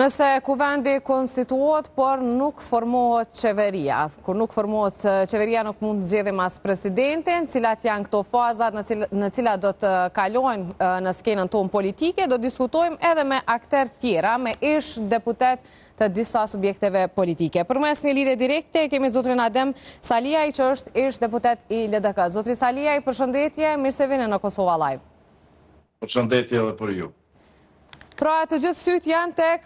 Nëse kuvendi konstituohet, por nuk formohet qeveria. Kur nuk formohet qeveria, nuk mund të zgjedhim as presidentin, cilat janë këto fazat në cilat do të kalojnë në skenën tonë politike, do diskutojmë edhe me akter tjera, me ish deputet të disa subjekteve politike. Përmes një lidhje direkte, kemi zotrin Adem Saliaj, që është ish deputet i LDK. Zotri Saliaj, përshëndetje, mirë se vini në Kosova Live. Përshëndetje edhe për ju. Pra, të gjithë syt janë tek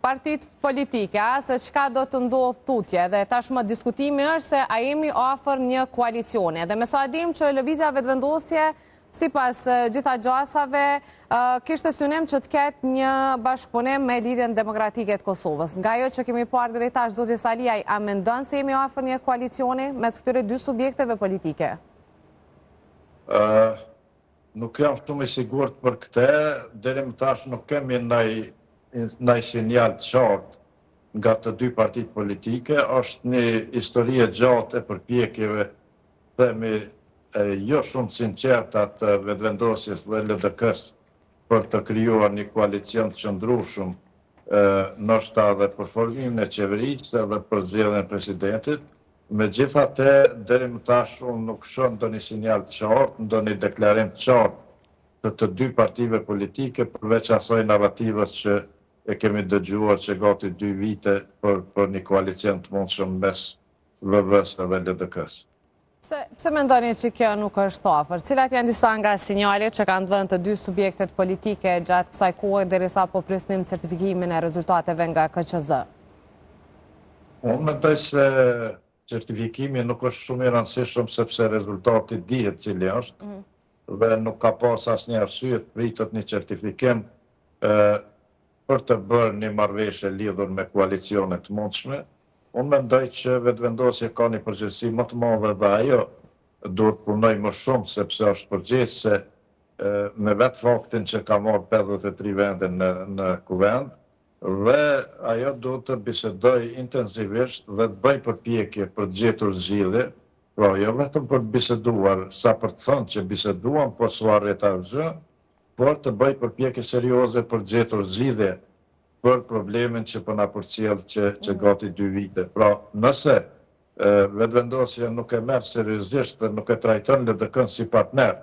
partit politike, se çka do të ndodhë tutje, dhe tashmë diskutimi është se a jemi afër një koalicioni. Dhe me sa dim që lëvizja vetëvendosje, sipas gjitha gjasave, kishte synim që të ketë një bashkëpunim me Lidhjen Demokratike të Kosovës. Nga ajo që kemi parë deri tash, zotri Saliaj, a mendon se jemi afër një koalicioni mes këtyre dy subjekteve politike? Nuk jam shumë i sigurt për këtë, deri më tash nuk kemi ndaj sinjal të qartë nga të dy partit politike. Është një histori e gjatë e përpjekjeve, themi jo shumë sinqerta të vetëvendosjes dhe LDK-s për të krijuar një koalicion të qëndrueshëm, ndoshta edhe për formimin e qeverisë edhe për zgjedhjen e presidentit. Megjithatë, deri më tash unë nuk shoh ndonjë sinjal të qartë, ndonjë deklarim të qartë të dy partive politike, përveç asaj narrativës që e kemi dëgjuar që gati 2 vite për një koalicion të mundshëm mes VV-s dhe LDK-s. Pse mendoni që kjo nuk është afër? Cilat janë disa nga sinjalet që kanë dhënë të dy subjektet politike gjatë kësaj kohe derisa po prisnim certifikimin e rezultateve nga KQZ? Unë mendoj se certifikimi nuk është shumë i rëndësishëm sepse rezultati dihet cili është dhe nuk ka pas asnjë arsye të pritet një certifikim për të bërë një marrëveshje lidhur me koalicione të mundshme. Unë mendoj që vetëvendosja ka një përgjegjësi më të madhe dhe ajo duhet punoj më shumë sepse është përgjegjëse me vetë faktin që ka marrë 53 vende në kuvend. Dhe ajo duhet të bisedoj intensivisht dhe të bëj përpjekje për të gjetur zgjidhje, pra jo vetëm për të biseduar, sa për të thënë që biseduam, po s'u arrit asgjë, por të bëj përpjekje serioze për të gjetur zgjidhje për problemin që po na përcjell që gati 2 vite. Pra, nëse vetëvendosja nuk e merr seriozisht dhe nuk e trajton LDK-n si partner,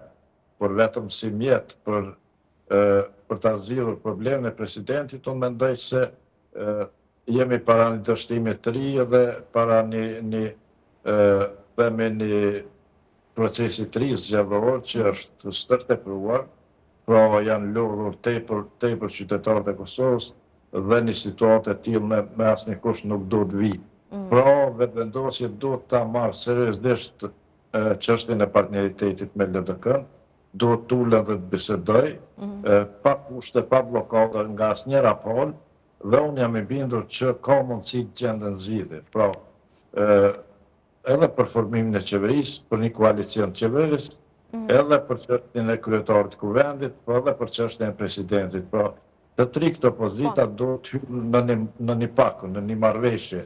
por vetëm si mjet për të zgjidhur problemin e presidentit, unë mendoj se jemi para një dështimi të ri dhe para një procesi të ri zgjedhor që është stërtepruar, pra janë lodhur tepër qytetarët e Kosovës dhe një situatë e tillë me asnjë kush nuk duhet vi. Pra vetëvendosja duhet ta marrë seriozisht çështjen e partneritetit me LDK-n, duhet t'ulen dhe të bisedoj, pa kushte, pa blokada nga asnjëra palë, dhe unë jam i bindur që ka mundësi të gjenden zgjidhje. Pra, edhe për formimin e qeverisë, për një koalicion qeverisë, edhe për çështjen e kryetarit të kuvendit, po edhe për çështjen e presidentit. Pra, të tri këto pozita duhet hyrë në një pakun, në një marrëveshje,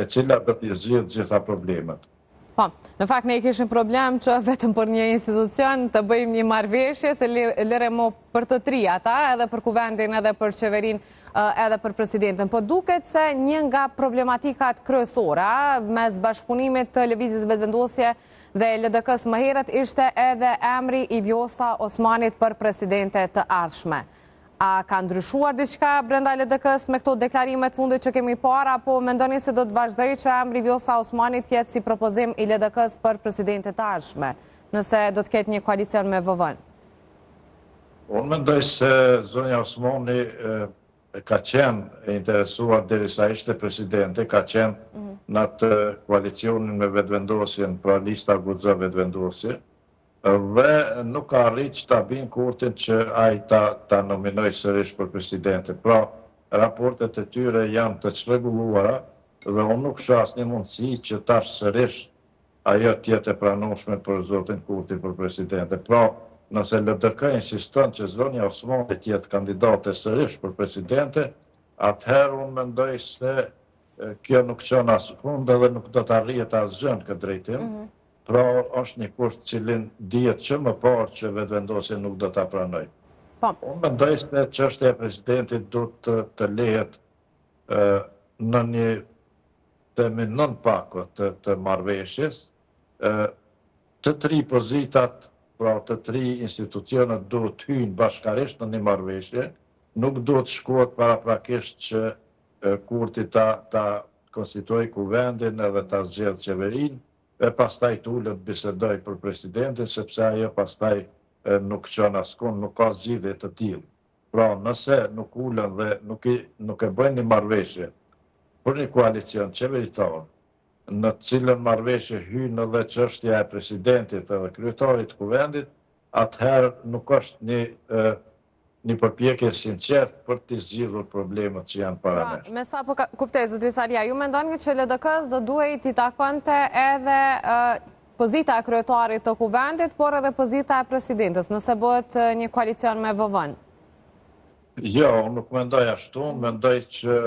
e cila do t'i zgjidhë gjitha problemet. Po, në fakt ne kishim problem që vetëm për një institucion të bëjmë një marrëveshje, se lëre mo për të tri ata, edhe për kuvendin, edhe për qeverin, edhe për presidentin. Po duket se një nga problematikat kryesore mes bashkëpunimit të lëvizjes vetëvendosje dhe LDK-s më herët ishte edhe emri i Vjosa Osmanit për presidente të ardhshme. A ka ndryshuar diçka brenda LDK-s me këto deklarimet fundit që kemi parë, apo mendoni se do të vazhdoj që emri Vjosa Osmanit jetë si propozim i LDK-s për presidente të ardhshme, nëse do të ketë një koalicion me VV-n? Unë mendoj se zonja Osmani ka qenë e interesuar derisa ishte presidente, ka qenë në atë koalicionin me vetëvendosjen, pra lista guxo vetëvendosje, dhe nuk ka arrit që ta bin kurtin që ai ta nominoj sërish për presidente. Pra, raportet e tyre janë të çrregulluara dhe unë nuk shoh asnjë mundësi që tash sërish ajo të jetë e pranueshme për zotin Kurti për presidente. Pra, nëse LDK insiston që zonja Osmani të jetë kandidate sërish për presidente, atëherë unë mendoj se kjo nuk çon askund dhe nuk do të arrihet asgjë në këtë drejtim. Pra është një kusht cilin dihet që më parë që vetëvendosja nuk do ta pranoj. Unë mendoj se çështja e presidentit duhet të lehet në një temi nën pako të marrëveshjes, të tri pozitat, pra të tri institucionet duhet hyjnë bashkarisht në një marrëveshje, nuk duhet shkohet paraprakisht që Kurti ta konstituoj kuvendin edhe ta zgjedh qeverinë, e pastaj t'ullet bisedoj për presidentin, sepse ajo pastaj nuk qënë askun, nuk ka zgjidhje të tillë. Pra, nëse nuk ullen dhe nuk e bëjnë një marrëveshje për një koalicion qeveritar, në cilën marrëveshje hyn edhe çështja e presidentit edhe kryetarit të kuvendit, atëherë nuk është një përpjekje sinqert për të zgjidhur problemet që janë paramesh. Me sa po kuptoj, zotëri Salia, ju mendoni që LDK-s do duhej t'i takonte edhe pozita e kryetarit të kuvendit, por edhe pozita e presidentës, nëse bëhet një koalicion me VV-n? Jo, unë nuk mendoj ashtu, mendoj që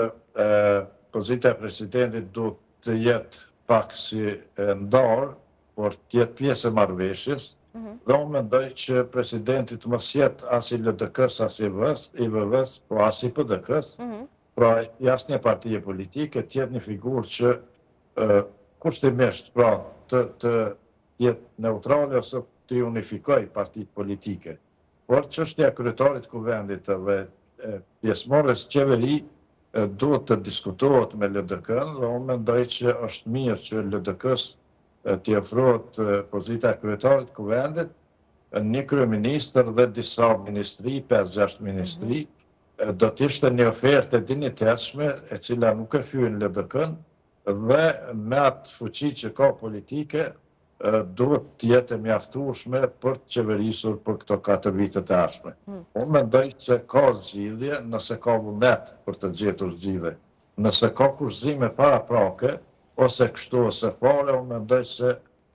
pozita e presidentit duhet të jetë pak si ndarë, por të jetë pjesë e marrëveshjes, dhe unë mendoj që presidentit mos jetë as i LDK-s, as i VV-s, po as i PDK-s, pra jasnje partije politike, të jetë një figurë që kushtimisht, pra të jetë neutrale ose të unifikoj partitë politike. Por çështja e kryetarit kuvendit dhe pjesëmarrjes qeveri duhet të diskutohet me LDK-n, dhe unë mendoj që është mirë që LDK-s t'i ofrohet pozita e kryetarit kuvendit, një kryeministër dhe disa ministri, 5-6 ministri, do t'ishte një ofertë e dinjitetshme, e cila nuk e fyen LDK-n, dhe me atë fuqi që ka politike, duhet t'jetë mjaftueshme për të qeverisur për këto 4 vitet e ardhshme. Unë mendoj se ka zgjidhje nëse ka vullnet për të gjetur zgjidhje. Nëse ka kurthëzime paraprake, ose kështu ose fare, unë mendoj se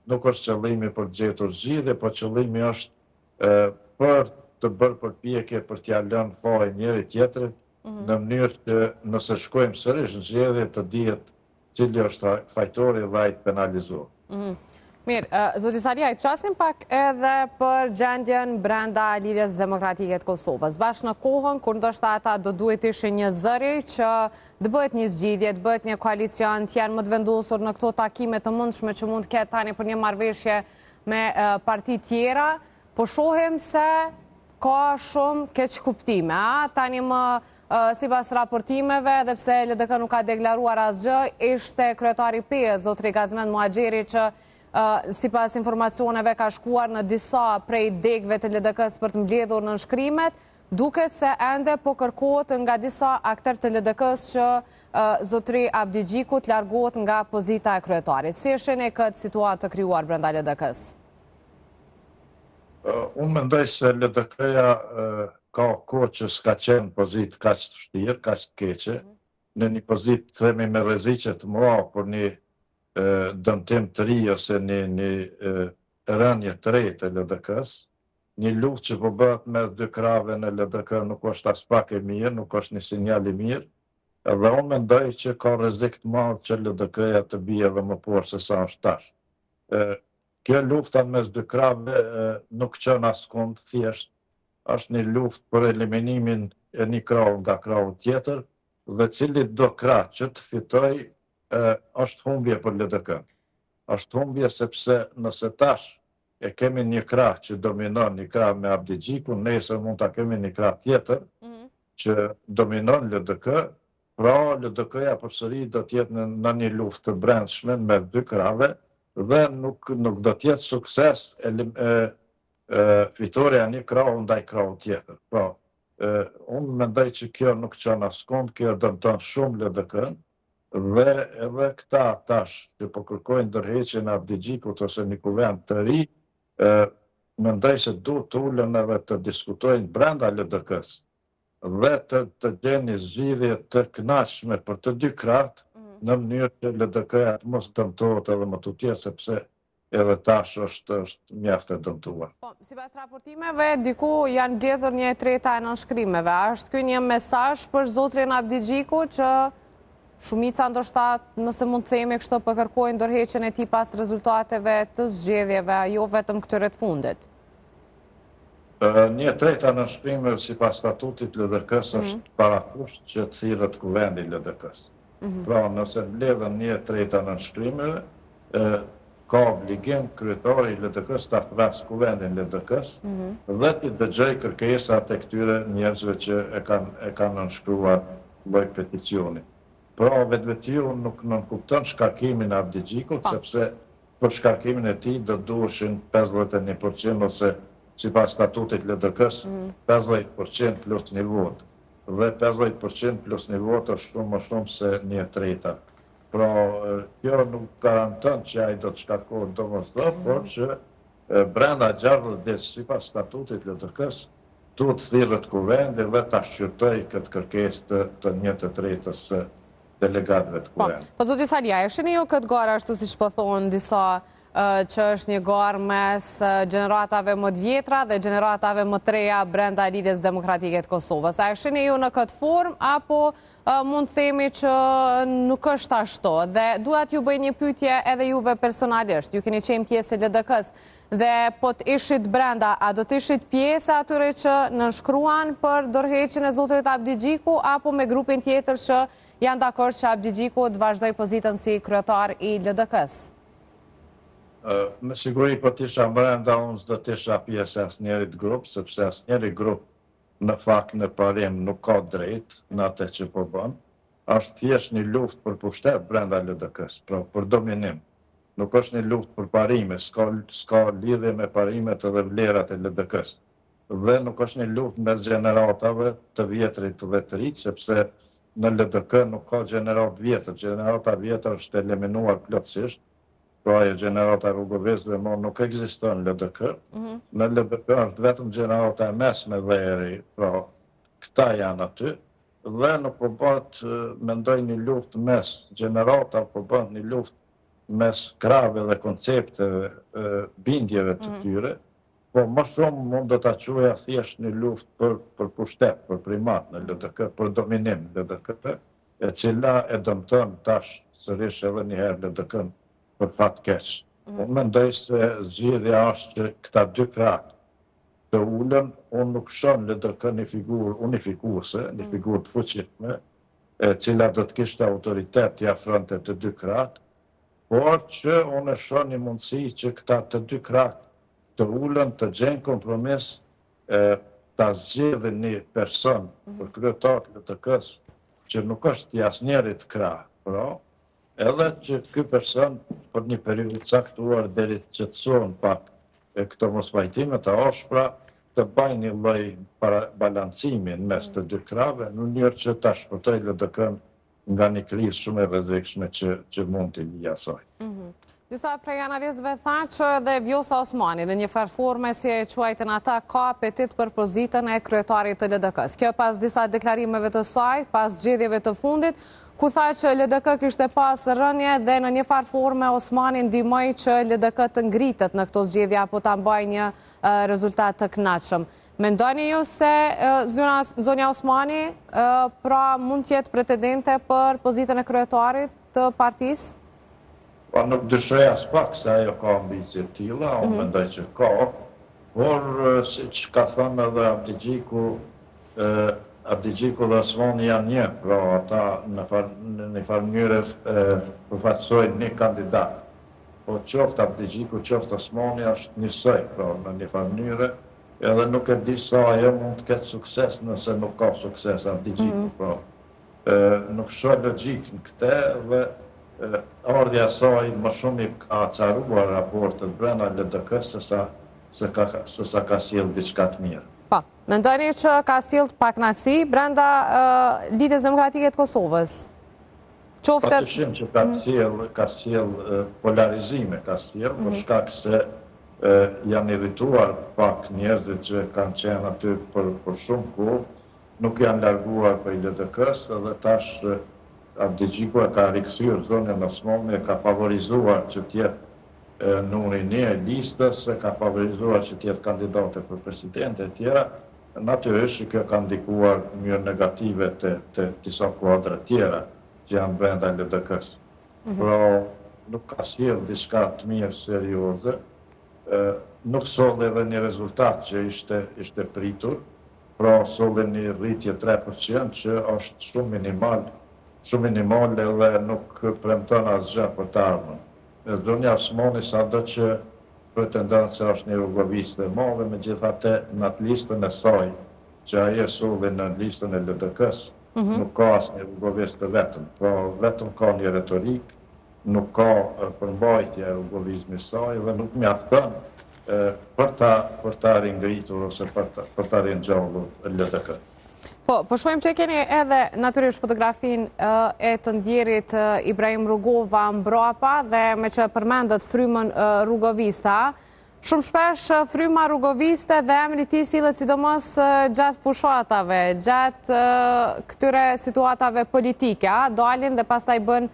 nuk është qëllimi për të gjetur zgjidhje, por qëllimi është për të bërë përpjekje për t'ia lënë faj njëri tjetrit, në mënyrë që nëse shkojmë sërish në zgjedhje të dihet cili është fajtori dhe ai të penalizohet. Mirë, zoti Salia, i flasim pak edhe për gjendjen brenda Lidhjes Demokratike të Kosovës. Bashkë në kohën kur ndoshta ata do duhet ishin një zëri që të bëhet një zgjidhje, të bëhet një koalicion, të janë më të vendosur në këto takime të mundshme që mund të ketë tani për një marrëveshje me parti tjera, po shohim se ka shumë keq kuptime. Tani më sipas raportimeve, edhe pse LDK nuk ka deklaruar asgjë, ishte kryetari PE, zotri Gazmend Muhaxheri, që sipas informacioneve ka shkuar në disa prej degëve të LDK-s për të mbledhur nënshkrimet, duket se ende po kërkohet nga disa aktor të LDK-s që zotri Abdi Gjiku të largohet nga pozita e kryetarit. Si e shihni këtë situatë të krijuar brenda LDK-s? Unë mendoj se LDK-ja ka kohë që s'ka qenë pozitë kaq të vështirë, kaq të keqe, në një pozitë themi me rreziqe të mëdha për një dëmtim të ri ose një rënje të re të LDK-s, një luftë që po bëhet mes dy krave në LDK nuk është as pak e mirë, nuk është një sinjal i mirë, dhe unë mendoj që ka rrezik të madh që LDK-ja të bie edhe më poshtë se sa është tash. Kjo lufta mes dy krave nuk qen askund, thjesht është një luftë për eliminimin e një krahu nga krahu tjetër, dhe cili do krah që të fitoj është humbje për LDK. Është humbje sepse nëse tash e kemi një krah që dominon, një krah me Abdi Gjikun, nesër mund ta kemi një krah tjetër që dominon LDK, pra LDK-ja përsëri do të jetë në një luftë të brendshme me dy krave dhe nuk do të jetë sukses fitoria e një krahu ndaj krahu tjetër. Pra, unë mendoj që kjo nuk qen askund, kjo dëmton shumë LDK-n, dhe edhe këta tash që po kërkojnë ndërheqjen e Abdi Gjikut ose një kuvend të ri, mendoj se duhet të ulen edhe të diskutojnë brenda LDK-s dhe të gjenë një zgjidhje të kënaqshme për të dy krahët, në mënyrë që LDK-ja të mos dëmtohet edhe më tutje, sepse edhe tash është mjaft e dëmtuar. Sipas raportimeve, diku janë mbledhur 1/3 e nënshkrimeve. Është ky një mesazh për zotrin Abdi Gjiku që shumica ndoshta, nëse mund të themi kështu, po kërkojnë ndërheqjen e tij pas rezultateve të zgjedhjeve, jo vetëm këtyre të fundit. 1/3 në shkrimeve sipas statutit LDK-s është parakusht që të thirret kuvendi i LDK-s. Pra, nëse mbledhen 1/3 në shkrimeve, ka obligim kryetari i LDK-s ta pras kuvendin LDK-s dhe të dëgjoj kërkesat e këtyre njerëzve që e kanë nënshkruar lloj peticioni. Pra, vetvetiu nuk nënkupton shkarkimin e Avdi Gjikut, sepse për shkarkimin e tij do duheshin 51% ose sipas statutit LDK-s 50% plus një votë. Dhe 50% plus një votë është shumë më shumë se 1/3. Pra, kjo nuk garanton që ai do të shkarkohet domosdoshmë, por që brenda 60 ditë sipas statutit LDK-s duhet thirret kuvendi dhe ta shqyrtoj këtë kërkesë të 1/3 së delegatëve të kuvendit. Po, zoti Salia, e shihni ju këtë garë ashtu siç po thonë disa që është një garë mes gjeneratave më të vjetra dhe gjeneratave më të reja brenda lidhjes demokratike të Kosovës. A e shihni ju në këtë formë apo mund të themi që nuk është ashtu? Dhe duhet ju bëj një pyetje edhe juve personalisht. Ju keni qenë pjesë e LDK-s dhe po të ishit brenda, a do të ishit pjesë atyre që nënshkruan për dorëheqjen e zotit Avdi Gjiku apo me grupin tjetër që janë dakord që Avdi Gjiku të vazhdoj pozitën si kryetar i LDK-s? Me siguri po t'isha brenda, unë s'do t'isha pjesë asnjërit grup, sepse asnjëri grup në fakt në parim nuk ka drejt në atë që po bën. Është thjesht një luftë për pushtet brenda LDK-s, pra për dominim. Nuk është një luftë për parime, s'ka lidhje me parimet edhe vlerat e LDK-s. Dhe nuk është një luftë mes gjeneratave të vjetrit dhe të rit, sepse në LDK nuk ka gjenerat vjetër. Gjenerata vjetër është eliminuar plotësisht. Pra e gjenerata Rrugovizëve më nuk ekziston në LDK. Në LDK është vetëm gjenerata e mesme dhe e ri, pra këta janë aty. Dhe nuk po bëhet, mendoj, një luftë mes gjenerata, po bëhet një luftë mes krave dhe koncepteve, bindjeve të tyre, po më shumë mund do ta quaja thjesht një luftë për pushtet, për primat në LDK, për dominim në LDK, e cila e dëmton tash sërish edhe një herë LDK-n për fat keq. Unë mendoj se zgjedhja është që këta dy krahë të ulën, unë nuk shoh LDK një figurë unifikuese, një figurë të fuqishme, e cila do të kishte autoritet t'i afronte të dy krahët, por që unë e shoh një mundësi që këta të dy krahët të ulën, të gjejnë kompromis, ta zgjedhin një person për kryetar të LDK-s që nuk është i asnjërit krah, pra, edhe që ky person për një periudhë caktuar deri që të çon pak këto mospajtime të ashpra, të bëjnë një lloj balancimin mes të dy krave në mënyrë që ta shpëtojë LDK-n nga një krizë shumë e rrezikshme që mund t'i vijë asaj. Disa prej analistëve thanë që edhe Vjosa Osmani në një farë forme si e quajtën ata ka apetit për pozitën e kryetarit të LDK-s. Kjo pas disa deklarimeve të saj, pas zgjedhjeve të fundit, ku tha që LDK kishte pas rënje dhe në një farë forme Osmani ndihmoi që LDK të ngritet në këto zgjedhje apo ta mbajë një rezultat të kënaqshëm. Mendoni ju se zonja Osmani pra mund të jetë pretendente për pozitën e kryetarit të partisë? Po nuk dyshoj as pak se ajo ka ambicie të tilla, unë mendoj që ka, por siç ka thënë edhe Avdi Gjiku, Avdi Gjiku dhe Osmani janë një, pra ata në një farë mënyrë përfaqësojnë një kandidat. Po qoftë Avdi Gjiku, qoftë Osmani është njësoj, pra në një farë mënyrë, edhe nuk e di sa ajo mund të ketë sukses nëse nuk ka sukses Avdi Gjiku, pra. Nuk shoh logjik në këtë dhe ardhja saj më shumë i ka acaruar raportet brenda LDK-s se sa ka sjellë diçka të mirë. Po, mendoni që ka sjellë pakënaqësi brenda Lidhjes Demokratike të Kosovës? Patyshim që ka sjellë polarizime, ka sjellë për shkak se janë irrituar pak njerëzit që kanë qenë aty për shumë kohë, nuk janë larguar prej LDK-s edhe tash Avdi Gjiku e ka rikthyer zonën Osmani, e ka favorizuar që t'jetë numri 1 e listës, e ka favorizuar që t'jetë kandidate për presidente e tjera. Natyrisht kjo ka ndikuar në mënyrë negative të disa kuadra tjera që janë brenda LDK-s. Pra nuk ka sjellë diçka të mirë serioze. nuk solli edhe një rezultat që ishte pritur, pra solli një rritje 3% që është shumë minimal edhe nuk premton asgjë për të ardhmen. Zonja Osmani sado që pretendon se është një rrugoviste e madhe, megjithatë në atë listën e saj, që ajo solli në listën e LDK-s, nuk ka asnjë rrugovist të vetëm, po vetëm ka një retorik, nuk ka përmbajtje e rrugovizmit saj dhe nuk mjafton për ta ringritur ose për ta ringjallur LDK. Po shohim që keni edhe natyrisht fotografin e të ndjerit Ibrahim Rugova mbrapa dhe me që përmendet frymën rrugovista. Shumë shpesh fryma rrugoviste dhe emri i tij sillet sidomos gjatë fushatave, gjatë këtyre situatave politike, dalin dhe pastaj bën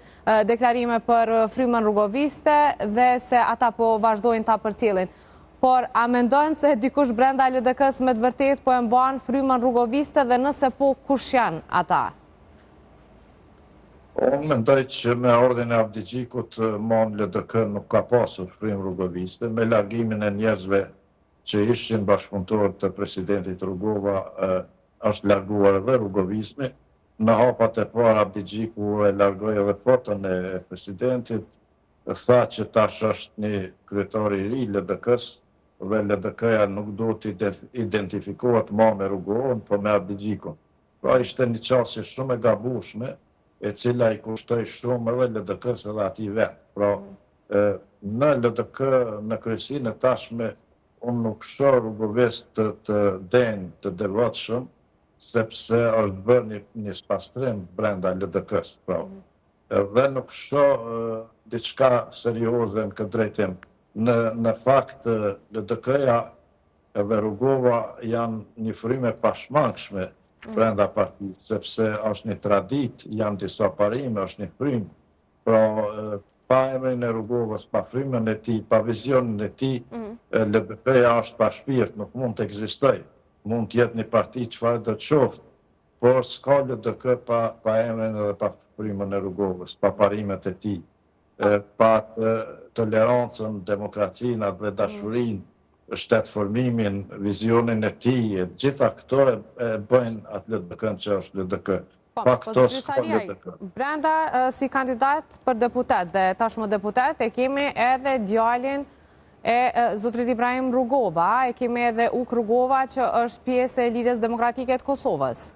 deklarime për frymën rrugoviste dhe se ata po vazhdojnë ta përcjellin. Por a mendon se dikush brenda LDK-s me të vërtet po e mban frymën rrugoviste dhe nëse po, kush janë ata? Unë mendoj që me ardhin e Abdigjikut LDK nuk ka pasur frymë rrugoviste, me largimin e njerëzve që ishin bashkëpunëtorë të presidentit Rugova është larguar edhe rrugovizmi. Në hapat e parë Abdigjiku e largoi edhe foton e presidentit, tha që tash është një kryetar i ri LDK-s, dhe LDK-ja nuk duhet të identifikohet më me Rugovën, por me Abdigjikun. Pra ishte një qasje shumë e gabueshme, e cila i kushtoi shumë edhe LDK-s edhe atij vet. Pra në LDK, në kryesinë e tashme, unë nuk shoh rrugovist të denj, të devotshëm, sepse është bërë një spastrim brenda LDK-s. Pra, dhe nuk shoh diçka serioze në këtë drejtim. Në fakt, LDK-ja edhe Rugova janë një frymë e pashmangshme brenda partisë, sepse është një tradit, janë disa parime, është një frymë. Pra, pa emrin e Rugovës, pa frymën e tij, pa vizionin e tij, LDK-ja është pa shpirt, nuk mund të ekzistojë. Mund të jetë një parti çfarë do të qoftë, por s'ka LDK pa emrin edhe pa frymën e Rugovës, pa parimet e tij, pa tolerancën, demokracinë dhe dashurinë, shtetëformimin, vizionin e tij, gjitha këto e bëjnë atë LDK-n që është LDK. Pa këto s'ka LDK. Brenda si kandidat për deputet dhe tashmë deputet e kemi edhe djalin e zotrit Ibrahim Rugova, e kemi edhe Uk Rugova që është pjesë e Lidhjes Demokratike të Kosovës.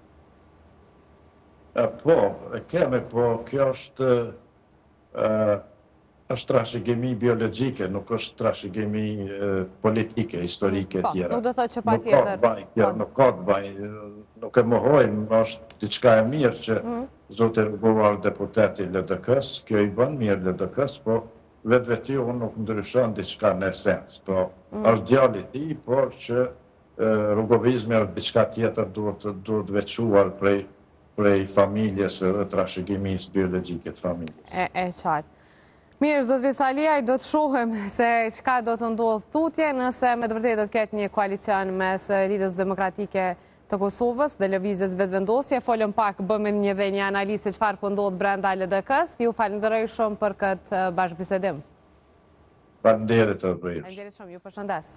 Po, e kemi, po kjo është trashëgimi biologjike, nuk është trashëgimi politike, historike e tjera. Nuk do thotë që pa tjetër. Nuk ka të baj, nuk e mohojmë, është diçka e mirë që zoti Rugova është deputet i LDK-s, kjo i bën mirë LDK-s, po vetveti unë nuk ndryshon diçka në esencë, po është djali i tij, por që rrugovizmi është diçka tjetër duhet veçuar prej familjes dhe trashëgimisë biologjike të familjes. E qartë. Mirë, zotri Saliaj, do të shohim se çka do të ndodhë tutje nëse me të vërtetë do të ketë një koalicion mes Lidhjes Demokratike të Kosovës dhe Lëvizjes Vetëvendosje. Folëm pak, bëmë një analizë se çfarë po ndodh brenda LDK-s. Ju falenderoj shumë për këtë bashkëbisedim. Faleminderit edhe për ju. Faleminderit shumë, ju përshëndes.